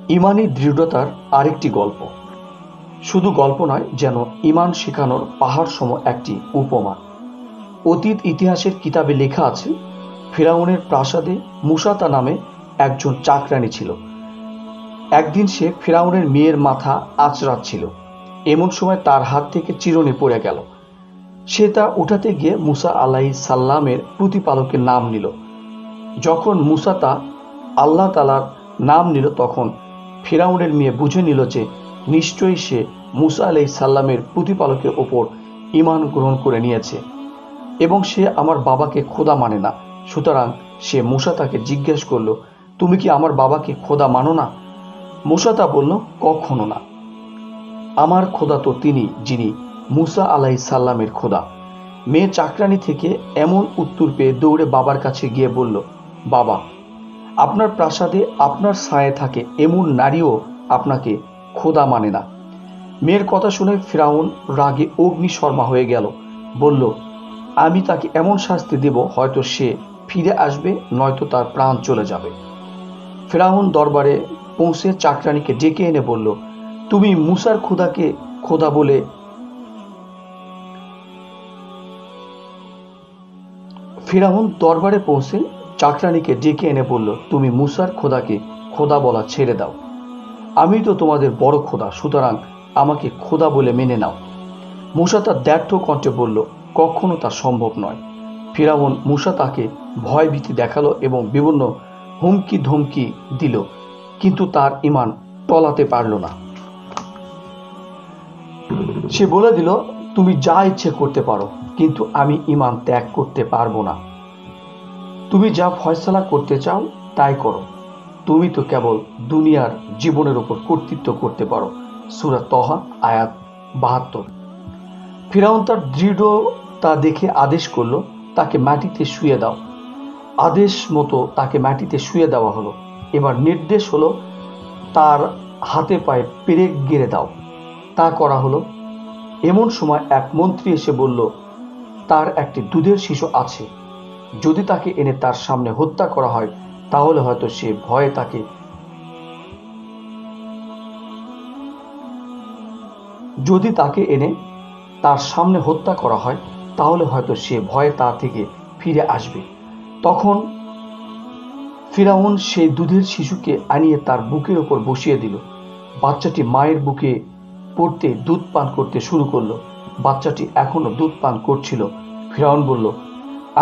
ইমানি দৃঢ়তার আরেকটি গল্প। শুধু গল্প নয়, যেন ইমান শেখানোর পাহাড় সম একটি উপমা। অতীত ইতিহাসের কিতাবে লেখা আছে, ফেরাউনের প্রাসাদে মুসাতা নামে একজন চাকরানী ছিল। একদিন সে ফেরাউনের মেয়ের মাথা আঁচড়াচ্ছিল। এমন সময় তার হাত থেকে চিরুনি পড়ে গেল। সে তা উঠাতে গিয়ে মুসা আলাইহিস সালামের প্রতিপালকের নাম নিল। যখন মুসা তা আল্লাহ তাআলার নাম নিল, তখন ফেরাউনের মেয়ে বুঝে নিল যে নিশ্চয়ই সে মুসা আলাইহিস সালামের প্রতিপালকের ওপর ঈমান গ্রহণ করে নিয়েছে এবং সে আমার বাবাকে খোদা মানে না। সুতরাং সে মুসা তাকে জিজ্ঞেস করল, তুমি কি আমার বাবাকে খোদা মানো না? মুসা তা বলল, কখনো না। আমার খোদা তো তিনি, যিনি মুসা আলাইহিস সালামের খোদা। মেয়ে চাকরানী থেকে এমন উত্তর পেয়ে দৌড়ে বাবার কাছে গিয়ে বলল, বাবা, আপনার প্রাসাদে আপনার ছায়ে থাকে এমন নারীও আপনাকে খোদা মানে না। মেয়ের কথা শুনে ফিরআউন রাগে অগ্নিশর্মা হয়ে গেল। বলল, আমি তাকে এমন শাস্তি দেব, হয়তো সে ফিরে আসবে, নয়তো তার প্রাণ চলে যাবে। ফিরআউন দরবারে পৌঁছে চাকরানীকে ডেকে এনে বলল, তুমি মুসার খোদাকে খোদা বলে ফিরআউন দরবারে পৌঁছে চাকরানীকে ডেকে এনে বলল, তুমি মুসার খোদাকে খোদা বলা ছেড়ে দাও। আমি তো তোমাদের বড় খোদা, সুতরাং আমাকে খোদা বলে মেনে নাও। মুসা তার দ্ব্যর্থ কণ্ঠে বলল, কখনো তা সম্ভব নয়। ফিরআউন মুসা তাকে ভয়ভীতি দেখালো এবং বিভিন্ন হুমকি ধমকি দিল, কিন্তু তার ঈমান টলাতে পারল না। সে বলে দিল, তুমি যা ইচ্ছে করতে পারো, কিন্তু আমি ঈমান ত্যাগ করতে পারবো না। তুমি যা ফয়সালা করতে চাও তাই করো। তুমি তো কেবল দুনিয়ার জীবনের উপর কর্তৃত্ব করতে পারো। সূরা তহা আয়াত ৭২। ফিরআউন তার দৃঢ়তা দেখে আদেশ করল, তাকে মাটিতে শুয়ে দাও। আদেশ মতো তাকে মাটিতে শুয়ে দেওয়া হলো। এবার নির্দেশ হলো, তার হাতে পায়ে পেরেক গেড়ে দাও। তা করা হলো। এমন সময় এক মন্ত্রী এসে বলল, তার একটি দুধের শিশু আছে। যদি তাকে এনে তার সামনে হত্যা করা হয়, তাহলে হয়তো সে ভয়ে তাকে যদি তাকে এনে তার সামনে হত্যা করা হয়, তাহলে হয়তো সে ভয়ে তা থেকে ফিরে আসবে। তখন ফিরআউন সেই দুধের শিশুকে আনিয়ে তার বুকের ওপর বসিয়ে দিল। বাচ্চাটি মায়ের বুকে পড়তে দুধ পান করতে শুরু করলো। বাচ্চাটি এখনো দুধ পান করছিল। ফিরআউন বলল,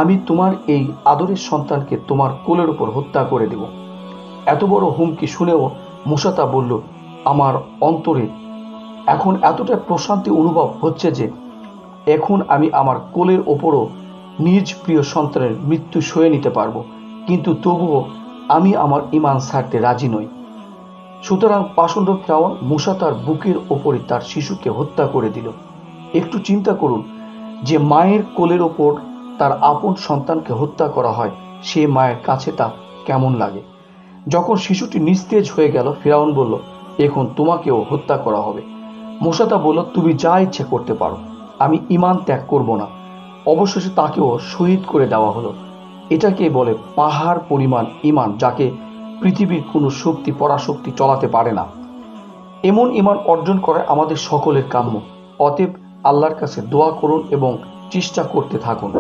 আমি তোমার এই আদরের সন্তানকে তোমার কোলের উপর হত্যা করে দেব। এত বড় হুমকি শুনেও মুসা তা বলল, আমার অন্তরে এখন এতটা প্রশান্তি অনুভব হচ্ছে যে এখন আমি আমার কোলের ওপরও নিজ প্রিয় সন্তানের মৃত্যু সয়ে নিতে পারবো, কিন্তু তবুও আমি আমার ঈমান ছাড়তে রাজি নই। সুতরাং পাষণ্ড ফিরআউন মুসা তার বুকের ওপরে তার শিশুকে হত্যা করে দিল। একটু চিন্তা করুন, যে মায়ের কোলের ওপর তার আপন সন্তানকে হত্যা করা হয়, সে মায়ের কাছে তা কেমন লাগে। যখন শিশুটি নিস্তেজ হয়ে গেল, ফিরআউন বলল, এখন তোমাকেও হত্যা করা হবে। মুসা তা বলল, তুমি যা ইচ্ছে করতে পারো, আমি ঈমান ত্যাগ করব না। অবশেষে তাকেও শহীদ করে দেওয়া হলো। এটাকে বলে পাহাড় পরিমাণ ঈমান, যাকে পৃথিবীর কোনো শক্তি পরাশক্তি চলাতে পারে না। এমন ঈমান অর্জন করা আমাদের সকলের কাম্য। অতএব আল্লাহর কাছে দোয়া করুন এবং চেষ্টা করতে থাকুন।